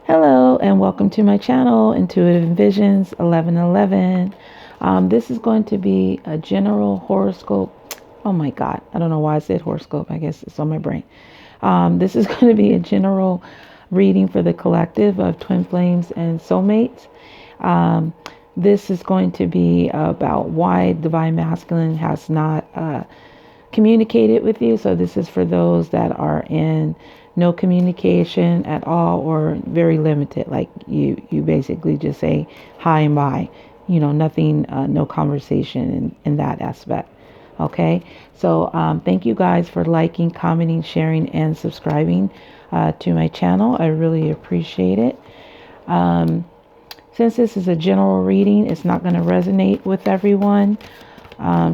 Hello and welcome to my channel, Intuitive Visions 1111. This is going to be a general horoscope. Oh my God, I don't know why I said horoscope. I guess it's on my brain. This is going to be a general reading for the collective of twin flames and soulmates. This is going to be about why Divine Masculine has not communicated with you. So this is for those that are in no communication at all or very limited. Like you basically just say hi and bye. Nothing, no conversation in that aspect. Okay, so thank you guys for liking, commenting, sharing, and subscribing to my channel. I really appreciate it. Since this is a general reading, it's not going to resonate with everyone.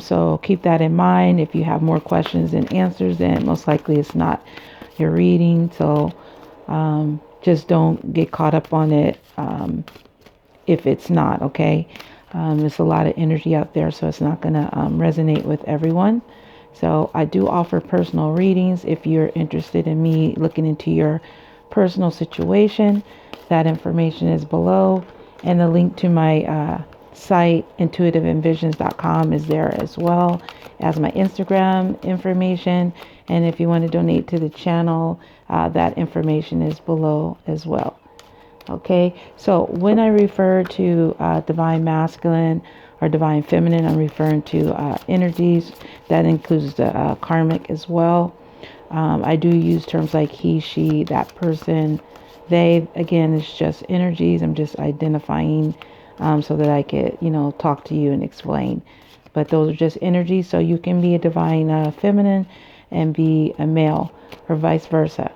So keep that in mind. If you have more questions than answers, then most likely it's not your reading. So just don't get caught up on it if it's not, okay? There's a lot of energy out there, so it's not going to resonate with everyone. So I do offer personal readings. If you're interested in me looking into your personal situation, that information is below. And the link to my site, intuitiveenvisions.com, is there, as well as my Instagram information. And if you want to donate to the channel, that information is below as well. Okay, so when I refer to divine masculine or divine feminine, I'm referring to energies. That includes the karmic as well. I do use terms like he, she, that person, they. Again, it's just energies. I'm just identifying so that I could, talk to you and explain. But those are just energies. So you can be a divine feminine and be a male, or vice versa.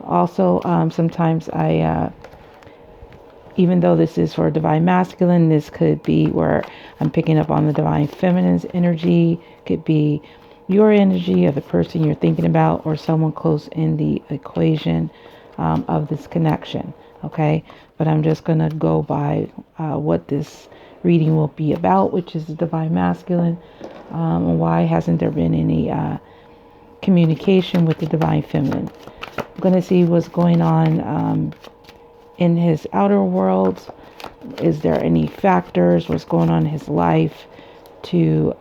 Also, sometimes even though this is for divine masculine, this could be where I'm picking up on the divine feminine's energy. Could be your energy, or the person you're thinking about, or someone close in the equation of this connection. Okay, but I'm just going to go by what this reading will be about, which is the divine masculine. And why hasn't there been any communication with the divine feminine? I'm going to see what's going on in his outer world. Is there any factors, what's going on in his life to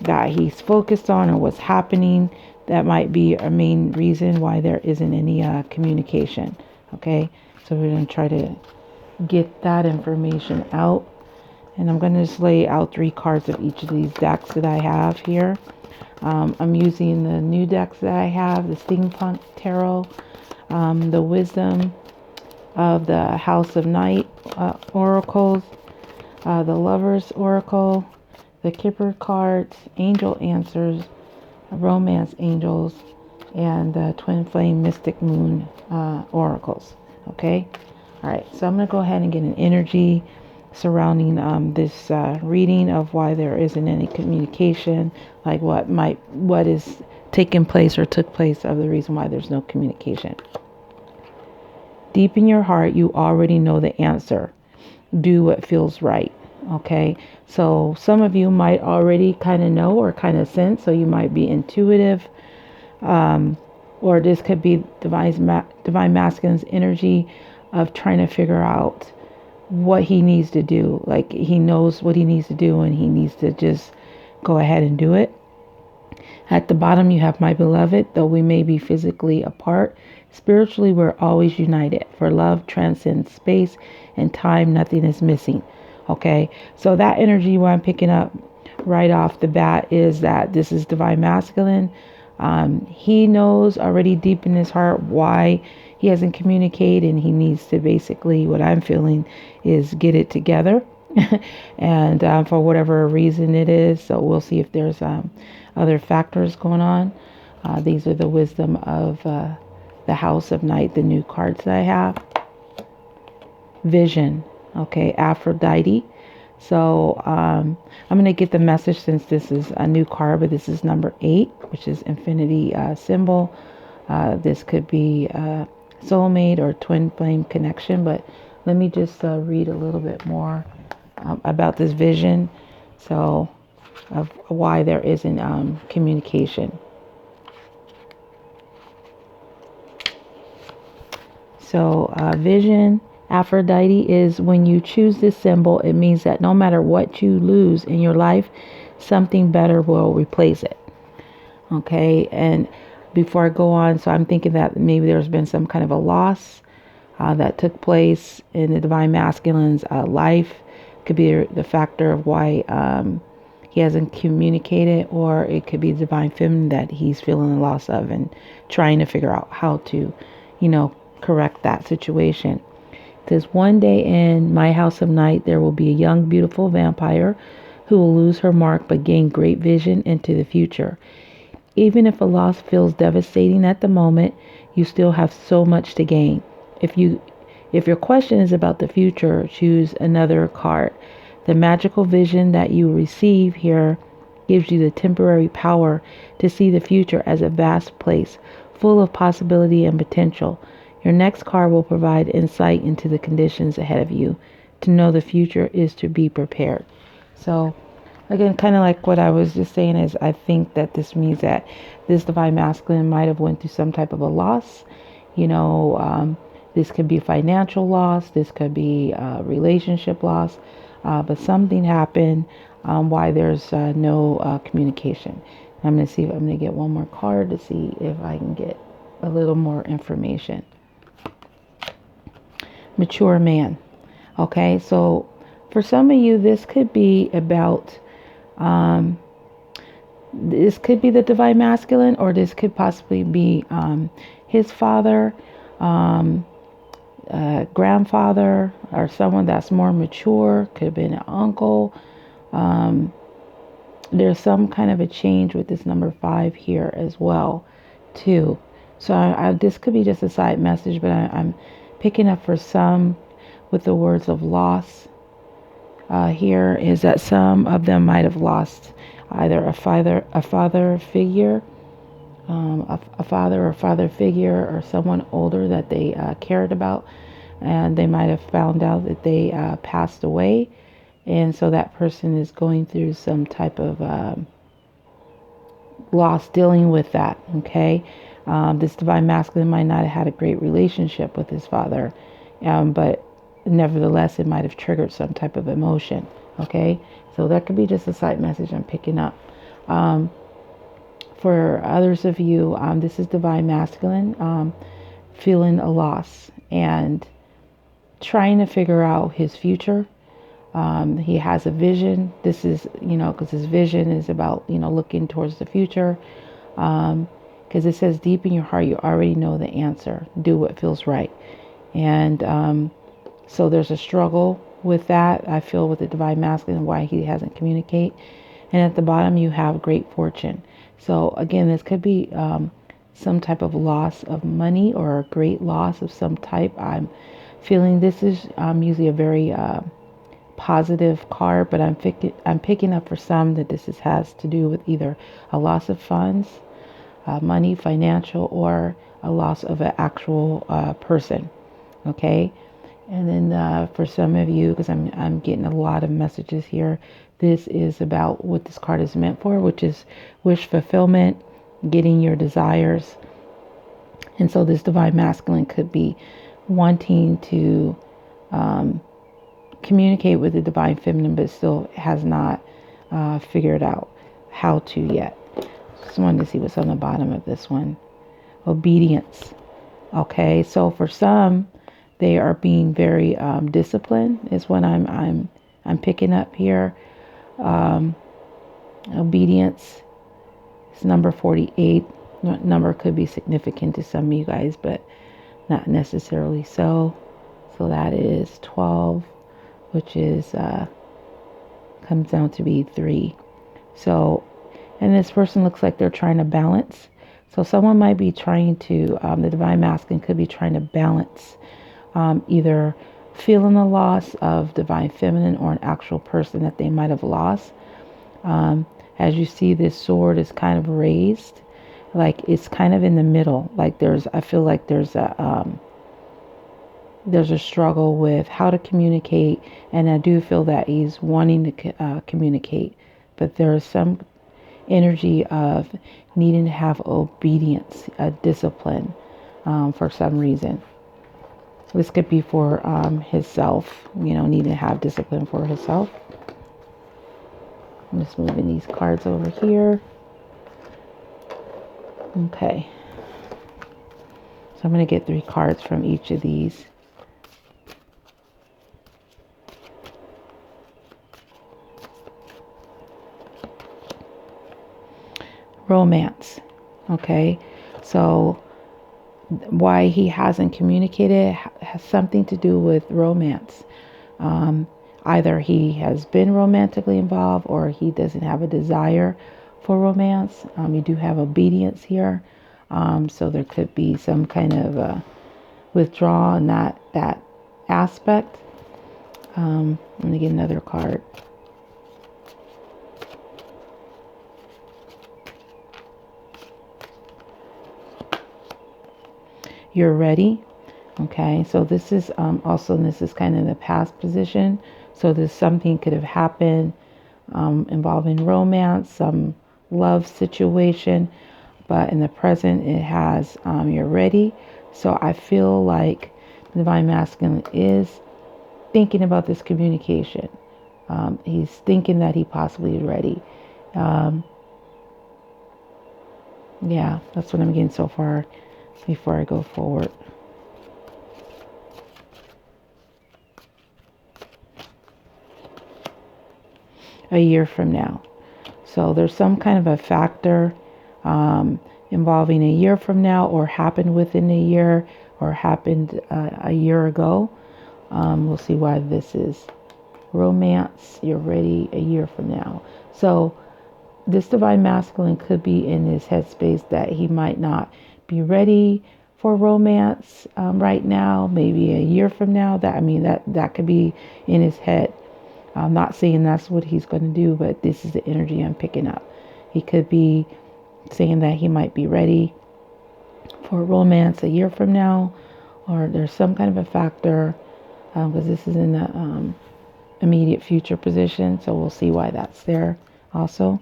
that he's focused on, or what's happening that might be a main reason why there isn't any communication. Okay, so we're going to try to get that information out, and I'm going to just lay out 3 cards of each of these decks that I have here. I'm using the new decks that I have, the Steampunk Tarot, the Wisdom of the House of Night oracles, the Lover's Oracle, the Kipper cards, Angel Answers, Romance Angels, and the Twin Flame Mystic Moon oracles. Okay, all right. So I'm gonna go ahead and get an energy surrounding this reading of why there isn't any communication, like what is taking place or took place of the reason why there's no communication. Deep in your heart, you already know the answer. Do what feels right. Okay, so some of you might already kind of know or kind of sense, so you might be intuitive, or this could be divine masculine's energy of trying to figure out what he needs to do. Like, he knows what he needs to do and he needs to just go ahead and do it. At the bottom, you have my beloved. Though we may be physically apart, spiritually we're always united. For love transcends space and time. Nothing is missing. Okay, so that energy, what I'm picking up right off the bat, is that this is divine masculine. He knows already deep in his heart why he hasn't communicated, and he needs to basically, what I'm feeling, is get it together. And for whatever reason it is. So we'll see if there's other factors going on. These are the Wisdom of the House of Night, the new cards that I have. Vision. Okay, Aphrodite. So I'm going to get the message, since this is a new card, but this is number 8, which is infinity symbol. This could be soulmate or twin flame connection, but let me just read a little bit more about this vision, so of why there isn't communication. So vision, Aphrodite, is when you choose this symbol, it means that no matter what you lose in your life, something better will replace it. Okay, and before I go on, so I'm thinking that maybe there's been some kind of a loss that took place in the divine masculine's life. Could be the factor of why he hasn't communicated, or it could be the divine feminine that he's feeling the loss of and trying to figure out how to, correct that situation. It says, one day in my house of night, there will be a young, beautiful vampire who will lose her mark but gain great vision into the future. Even if a loss feels devastating at the moment, you still have so much to gain. If your question is about the future, choose another card. The magical vision that you receive here gives you the temporary power to see the future as a vast place, full of possibility and potential. Your next card will provide insight into the conditions ahead of you. To know the future is to be prepared. So again, kind of like what I was just saying, is I think that this means that this divine masculine might have went through some type of a loss. This could be financial loss. This could be relationship loss. But something happened why there's no communication. I'm going to see if I'm going to get one more card to see if I can get a little more information. Mature man. Okay, so for some of you, this could be about this could be the divine masculine, or this could possibly be his father, grandfather, or someone that's more mature. Could have been an uncle. There's some kind of a change with this number 5 here as well, too. So this could be just a side message, but I'm picking up for some with the words of loss. Here is that some of them might have lost either a father figure, a father or father figure, or someone older that they cared about, and they might have found out that they passed away, and so that person is going through some type of loss dealing with that. Okay, this divine masculine might not have had a great relationship with his father, but nevertheless it might have triggered some type of emotion. Okay, so that could be just a side message I'm picking up. For others of you, this is divine masculine, feeling a loss and trying to figure out his future. He has a vision. This is, because his vision is about, looking towards the future. Because it says deep in your heart, you already know the answer. Do what feels right. And so there's a struggle with that, I feel, with the divine masculine, why he hasn't communicated. And at the bottom, you have great fortune. So again, this could be some type of loss of money or a great loss of some type. I'm feeling this is usually a very positive card, but I'm picking up for some that this has to do with either a loss of funds, money, financial, or a loss of an actual person. Okay. And then for some of you, because I'm getting a lot of messages here, this is about what this card is meant for, which is wish fulfillment, getting your desires. And so this divine masculine could be wanting to communicate with the divine feminine, but still has not figured out how to yet. Just wanted to see what's on the bottom of this one. Obedience. Okay, so for some, they are being very disciplined is what I'm picking up here. Obedience is number 48. Number could be significant to some of you guys, but not necessarily so. So that is 12, which is comes down to be 3. So, and this person looks like they're trying to balance. So someone might be trying to, the divine masculine could be trying to balance either feeling the loss of divine feminine or an actual person that they might have lost. As you see, this sword is kind of raised, like it's kind of in the middle. Like I feel like there's a struggle with how to communicate, and I do feel that he's wanting to communicate, but there is some energy of needing to have obedience, a discipline, for some reason. This could be for himself, needing to have discipline for himself. I'm just moving these cards over here. Okay. So I'm going to get 3 cards from each of these. Romance. Okay. So why he hasn't communicated has something to do with romance. Either he has been romantically involved or he doesn't have a desire for romance. You do have obedience here. So there could be some kind of withdrawal in that aspect. I'm going to get another card. You're ready. Okay, so this is this is kind of the past position. So there's something could have happened involving romance, some love situation, but in the present it has you're ready. So I feel like the Divine Masculine is thinking about this communication. He's thinking that he possibly is ready. Yeah, that's what I'm getting so far before I go forward. A year from now. So there's some kind of a factor involving a year from now, or happened within a year, or happened a year ago. We'll see why this is romance. You're ready a year from now. So this Divine Masculine could be in his headspace that he might not be ready for romance right now. Maybe a year from now. That could be in his head. I'm not saying that's what he's going to do, but this is the energy I'm picking up. He could be saying that he might be ready for romance a year from now, or there's some kind of a factor, because this is in the immediate future position. So we'll see why that's there also.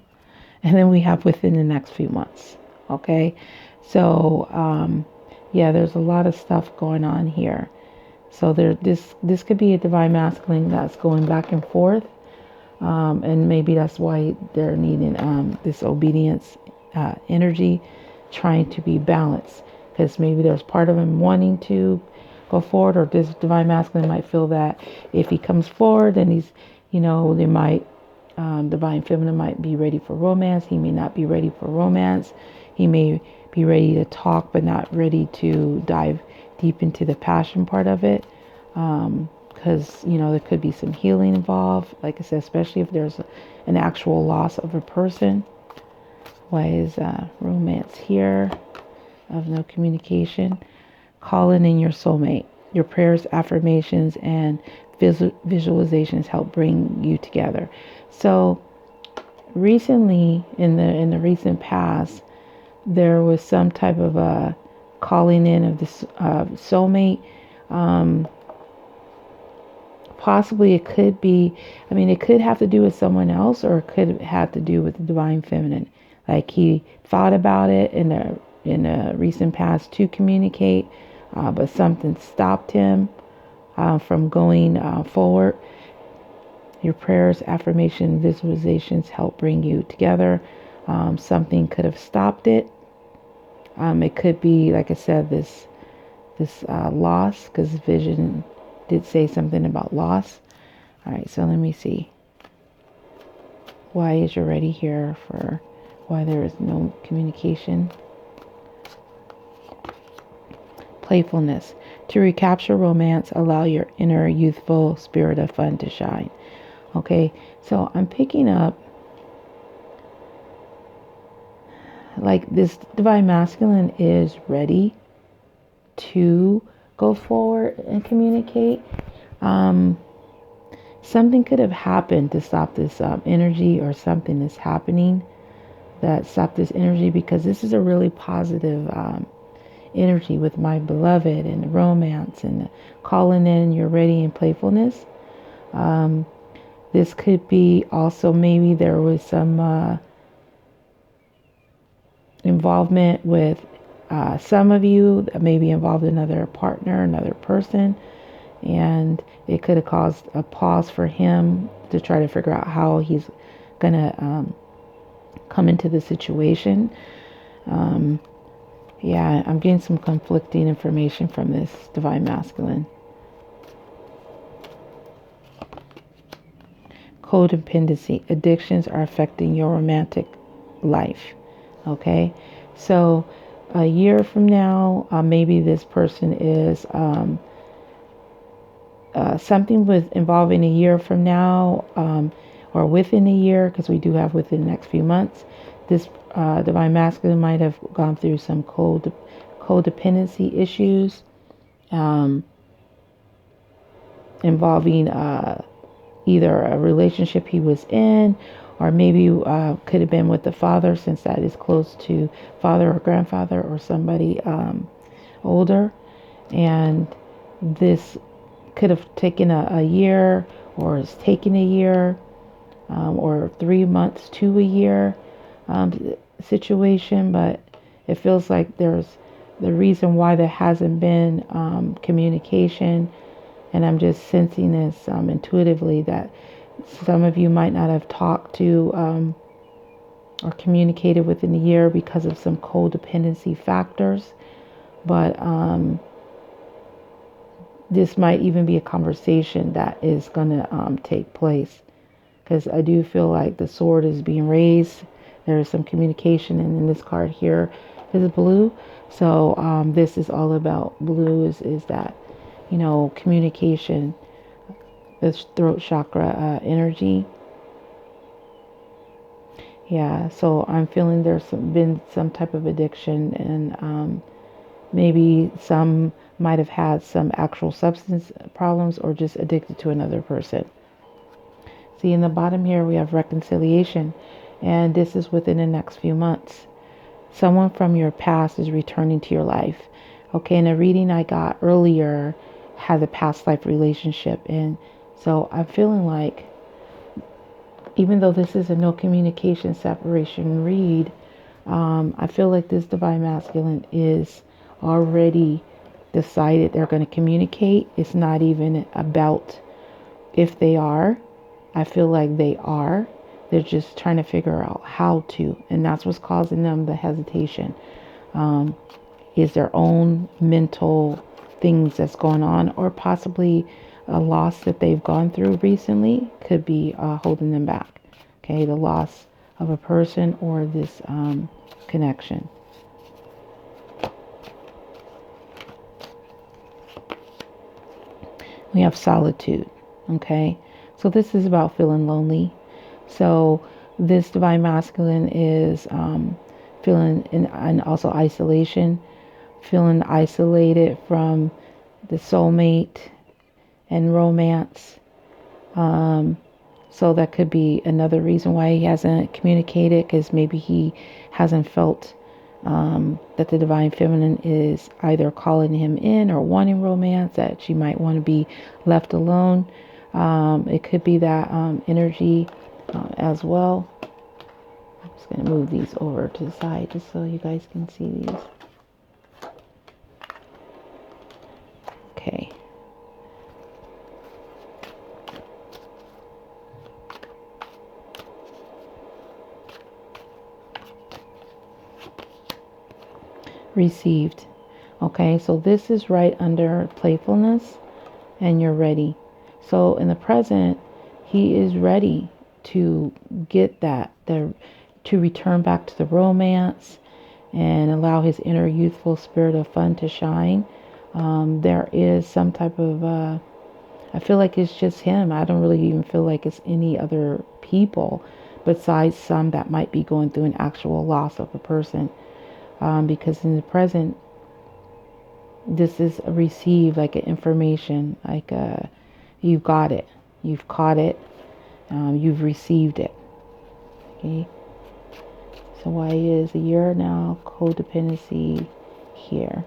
And then we have within the next few months. Okay. So, yeah, there's a lot of stuff going on here. So this could be a Divine Masculine that's going back and forth, and maybe that's why they're needing this obedience energy, trying to be balanced. Because maybe there's part of him wanting to go forward, or this Divine Masculine might feel that if he comes forward, then he's, they might, Divine Feminine might be ready for romance. He may not be ready for romance. He may be ready to talk, but not ready to dive deep into the passion part of it, because there could be some healing involved, like I said, especially if there's an actual loss of a person. Why is romance here of no communication? Calling in your soulmate. Your prayers, affirmations, and visualizations help bring you together. So recently, in the recent past, there was some type of a calling in of this soulmate. Possibly it could be, it could have to do with someone else, or it could have to do with the Divine Feminine. Like he thought about it in a recent past to communicate, but something stopped him from going forward. Your prayers, affirmation, visualizations help bring you together. Something could have stopped it. It could be, like I said, this loss, because vision did say something about loss. All right, so let me see. Why is you ready here for why there is no communication? Playfulness. To recapture romance, allow your inner youthful spirit of fun to shine. Okay, so I'm picking up like this Divine Masculine is ready to go forward and communicate. Something could have happened to stop this energy, or something is happening that stopped this energy, because this is a really positive energy with my beloved, and the romance, and the calling in you're ready, and playfulness. This could be also, maybe there was some involvement with some of you may be involved in another partner, another person, and it could have caused a pause for him to try to figure out how he's gonna come into the situation. Yeah, I'm getting some conflicting information from this divine masculine. Codependency, addictions are affecting your romantic life. Okay, so a year from now, maybe this person is something with involving a year from now, or within a year, because we do have within the next few months. This divine masculine might have gone through some codependency issues, involving either a relationship he was in, or maybe could have been with the father, since that is close to father or grandfather or somebody older. And this could have taken a year, or is taking a year, or 3 months to a year situation. But it feels like there's the reason why there hasn't been communication. And I'm just sensing this intuitively, that some of you might not have talked to or communicated within a year because of some codependency factors. But this might even be a conversation that is going to take place, because I do feel like the sword is being raised. There is some communication, and in this card here is blue. So this is all about blue, is that, you know, communication, this throat chakra energy. Yeah, so I'm feeling there's been some type of addiction, and maybe some might have had some actual substance problems, or just addicted to another person. See, in the bottom here we have reconciliation, and this is within the next few months. Someone from your past is returning to your life. Okay, in a reading I got earlier has a past life relationship, and so I'm feeling like, even though this is a no communication separation read, I feel like this divine masculine is already decided they're going to communicate. It's not even about if they are. I feel like they are. They're just trying to figure out how to, and that's what's causing them the hesitation. Is their own mental things that's going on, or possibly a loss that they've gone through recently could be holding them back. Okay, the loss of a person, or this connection. We have solitude. Okay, so this is about feeling lonely. So this divine masculine is feeling and also isolation, feeling isolated from the soulmate and romance. So that could be another reason why he hasn't communicated, because maybe he hasn't felt that the divine feminine is either calling him in or wanting romance, that she might want to be left alone. It could be that energy as well. I'm just going to move these over to the side just so you guys can see these. Okay. Received. Okay, so this is right under playfulness, and you're ready. So in the present, he is ready to get to return back to the romance and allow his inner youthful spirit of fun to shine. There is some type of, I feel like it's just him. I don't really even feel like it's any other people besides some that might be going through an actual loss of a person. Because in the present, this is received like an information, like you've got it, you've caught it, you've received it. Okay, so why is a year now codependency here?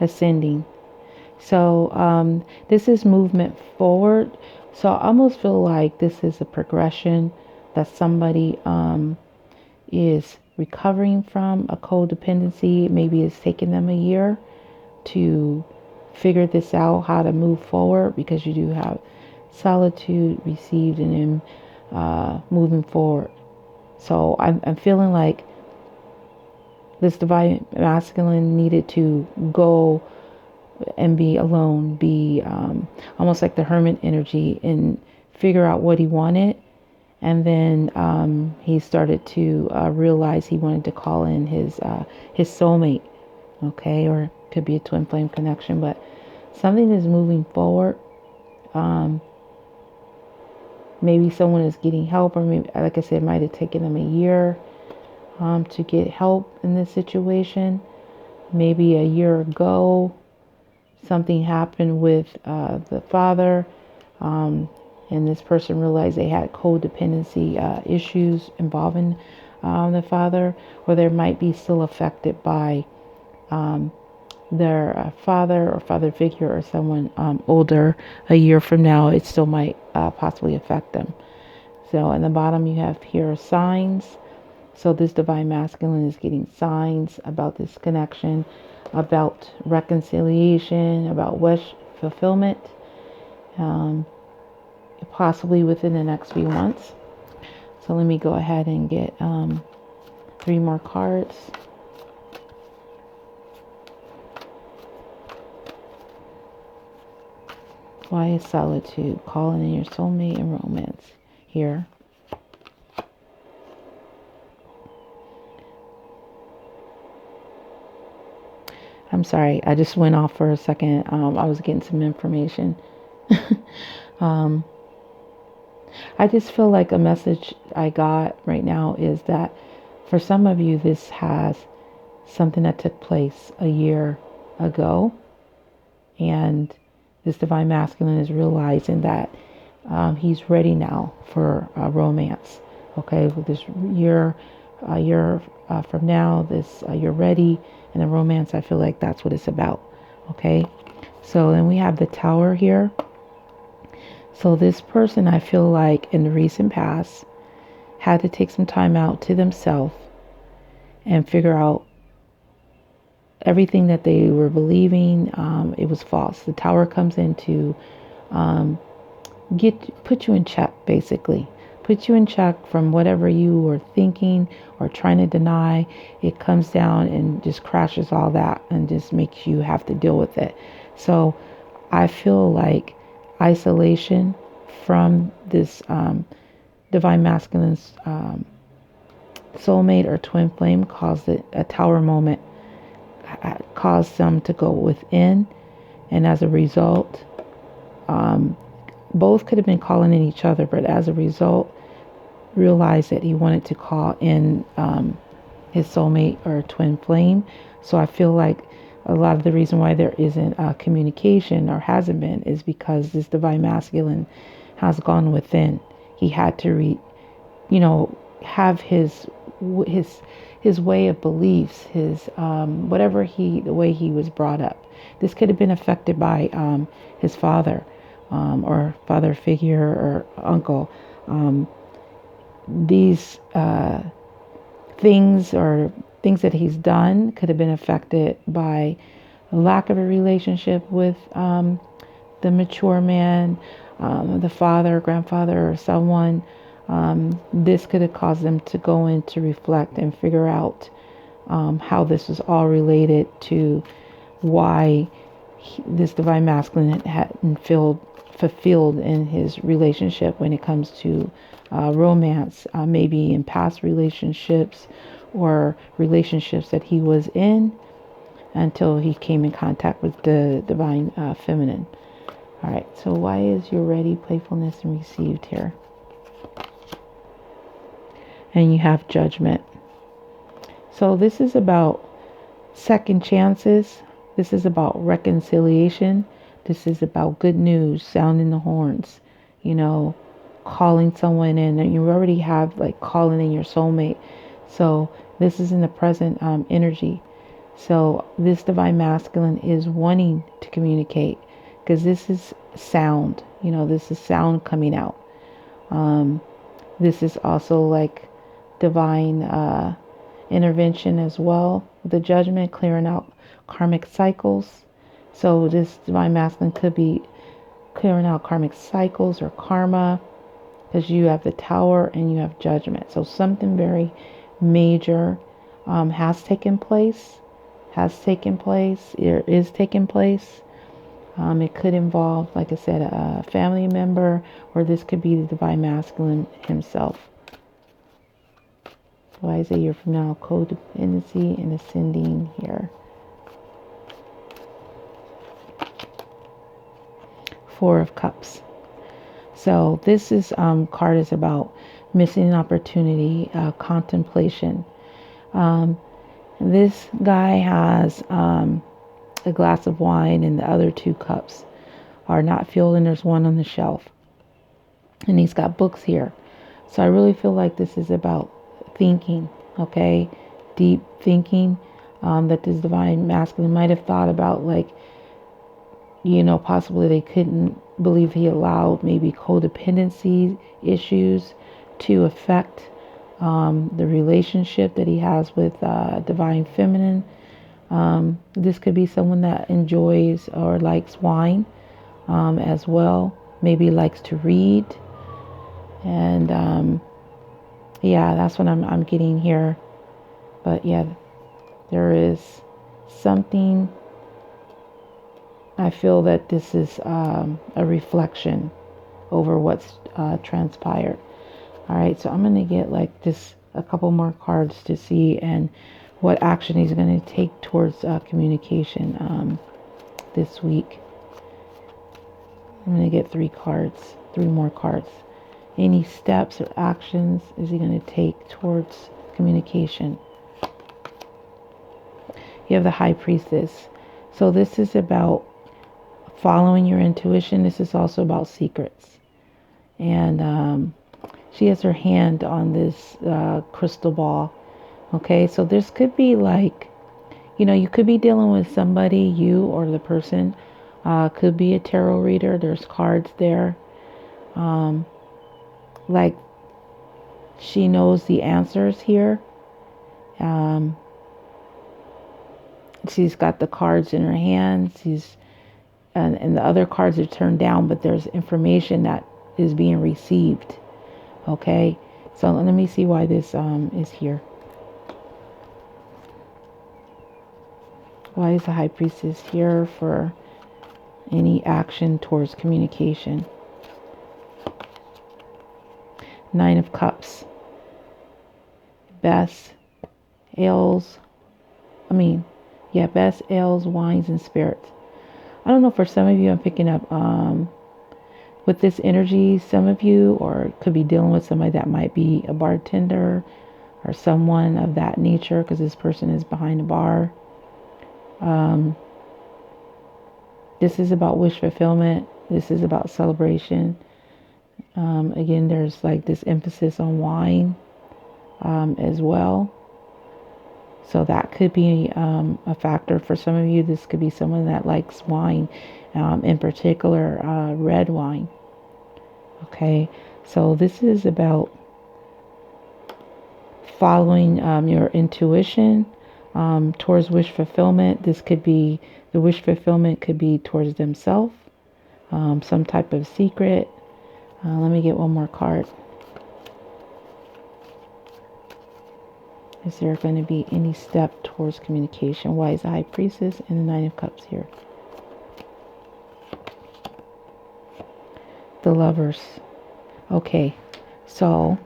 Ascending. So this is movement forward. So I almost feel like this is a progression, that somebody is recovering from a codependency. Maybe it's taken them a year to figure this out, how to move forward, because you do have solitude received and then moving forward. So I'm feeling like this divine masculine needed to go and be alone, be almost like the hermit energy, and figure out what he wanted. And then he started to realize he wanted to call in his soulmate, okay, or could be a twin flame connection, but something is moving forward. Um, maybe someone is getting help, or maybe, like I said, it might have taken them a year to get help in this situation. Maybe a year ago, something happened with the father, and this person realized they had codependency issues involving the father, or they might be still affected by their father or father figure, or someone older a year from now. It still might possibly affect them. So in the bottom you have here signs. So this divine masculine is getting signs about this connection, about reconciliation, about wish fulfillment, um, possibly within the next few months. So let me go ahead and get 3 more cards. Why is solitude calling in your soulmate and romance here? I'm sorry, I just went off for a second. I was getting some information. um, I just feel like a message I got right now is that for some of you, this has something that took place a year ago. And this divine masculine is realizing that he's ready now for romance. Okay, with this year, a year from now, this you're ready, and the romance. I feel like that's what it's about. Okay, so then we have the Tower here. So this person, I feel like in the recent past, had to take some time out to themselves and figure out everything that they were believing. It was false. The Tower comes in to um, put you in check, basically. Put you in check from whatever you were thinking or trying to deny. It comes down and just crashes all that and just makes you have to deal with it. So I feel like isolation from this divine masculine's soulmate or twin flame caused it a tower moment, caused them to go within, and as a result, both could have been calling in each other, but as a result, realized that he wanted to call in his soulmate or twin flame. So I feel like a lot of the reason why there isn't communication or hasn't been is because this divine masculine has gone within. He had to have his way of beliefs, his whatever the way he was brought up. This could have been affected by his father or father figure or uncle. These things or things that he's done could have been affected by a lack of a relationship with the mature man, the father, grandfather, or someone. This could have caused them to go in to reflect and figure out how this was all related to why this divine masculine hadn't fulfilled in his relationship when it comes to romance, maybe in past relationships or relationships that he was in until he came in contact with the divine feminine. All right, so why is your ready, playfulness, and received here? And you have judgment. So this is about second chances. This is about reconciliation. This is about good news, sounding the horns, calling someone in. And you already have like calling in your soulmate. So this is in the present energy. So this divine masculine is wanting to communicate because this is sound. This is sound coming out. This is also like divine intervention as well. The Judgment, clearing out karmic cycles. So this divine masculine could be clearing out karmic cycles or karma, because you have the Tower and you have Judgment. So something very major has taken place, or is taking place. It could involve, like I said, a family member, or this could be the divine masculine himself. Why is it year from now? Codependency and ascending here. Four of Cups. So this is card is about missing an opportunity, contemplation. This guy has a glass of wine, and the other two cups are not filled, and there's one on the shelf. And he's got books here. So I really feel like this is about thinking, okay? Deep thinking, that this divine masculine might have thought about, like, possibly they couldn't believe he allowed maybe codependency issues to affect the relationship that he has with divine feminine. This could be someone that enjoys or likes wine as well. Maybe likes to read. And yeah, that's what I'm getting here. But yeah, there is something. I feel that this is a reflection over what's transpired. All right, so I'm going to get like this a couple more cards to see and what action he's going to take towards communication this week. I'm going to get three more cards. Any steps or actions is he going to take towards communication? You have the High Priestess. So this is about following your intuition. This is also about secrets. And she has her hand on this crystal ball. Okay, so this could be like, you could be dealing with somebody, you or the person. Could be a tarot reader. There's cards there. Like she knows the answers here. She's got the cards in her hand. And the other cards are turned down, but there's information that is being received. Okay, so let me see why this is here. Why is the High Priestess here for any action towards communication? Nine of Cups. Best ales, wines, and spirits. I don't know, for some of you, I'm picking up with this energy, some of you, or could be dealing with somebody that might be a bartender or someone of that nature, because this person is behind a bar. This is about wish fulfillment. This is about celebration. Again, there's like this emphasis on wine as well. So that could be a factor for some of you. This could be someone that likes wine, in particular red wine. Okay, so this is about following your intuition towards wish fulfillment. This could be, the wish fulfillment could be towards themselves, some type of secret. Let me get one more card. Is there going to be any step towards communication? Why is the High Priestess and the Nine of Cups here? The Lovers. Okay, so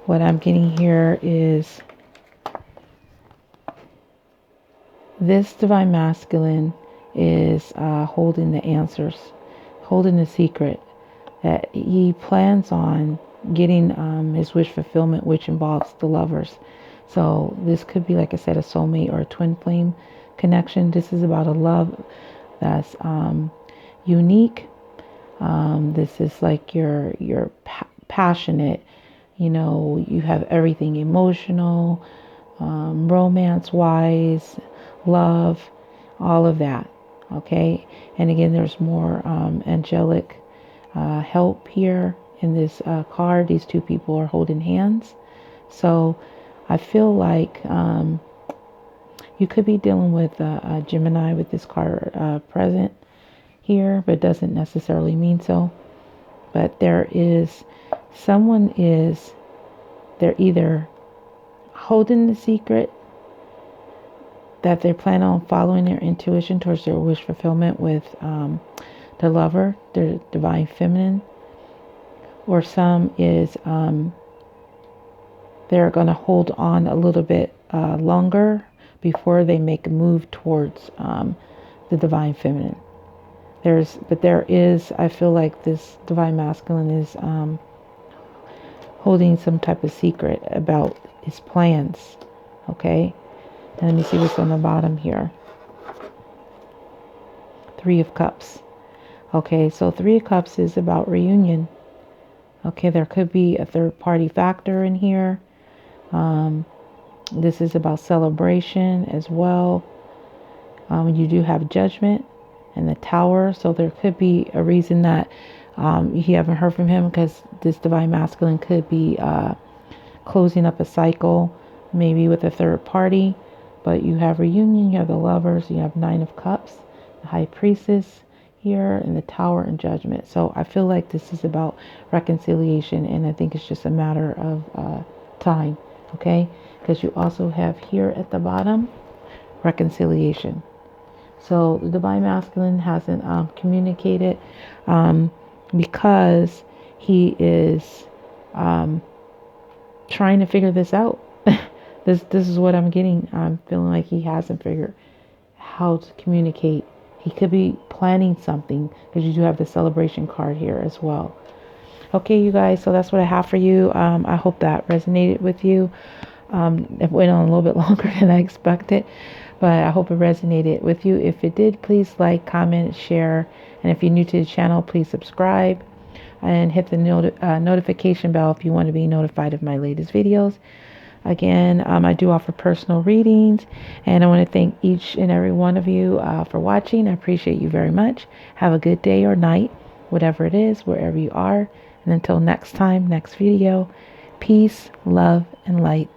what I'm getting here is this divine masculine is holding the answers, holding the secret that he plans on getting his wish fulfillment, which involves the Lovers. So this could be, like I said, a soulmate or a twin flame connection. This is about a love that's unique. This is like you're passionate. You have everything emotional, romance-wise, love, all of that. Okay, and again, there's more angelic help here in this card. These two people are holding hands. So I feel like you could be dealing with a Gemini with this card present here, but it doesn't necessarily mean so. But there is someone is, they're either holding the secret that they plan on following their intuition towards their wish fulfillment with the lover, their divine feminine, or some is they're going to hold on a little bit longer before they make a move towards the divine feminine. There is, I feel like this divine masculine is holding some type of secret about his plans. Okay, and let me see what's on the bottom here. Three of Cups. Okay, so Three of Cups is about reunion. Okay, there could be a third party factor in here. This is about celebration as well. You do have Judgment and the Tower, so there could be a reason that you haven't heard from him, because this divine masculine could be closing up a cycle, maybe with a third party. But you have reunion, you have the Lovers, you have Nine of Cups, the High Priestess here, and the Tower and Judgment. So I feel like this is about reconciliation, and I think it's just a matter of time. Okay, because you also have here at the bottom reconciliation. So the divine masculine hasn't communicated because he is trying to figure this out. This is what I'm getting. I'm feeling like he hasn't figured how to communicate. He could be planning something, because you do have the celebration card here as well. Okay, you guys, so that's what I have for you. I hope that resonated with you. It went on a little bit longer than I expected, but I hope it resonated with you. If it did, please like, comment, share. And if you're new to the channel, please subscribe and hit the notification bell if you want to be notified of my latest videos. Again, I do offer personal readings, and I want to thank each and every one of you for watching. I appreciate you very much. Have a good day or night, whatever it is, wherever you are. And until next time, next video, peace, love, and light.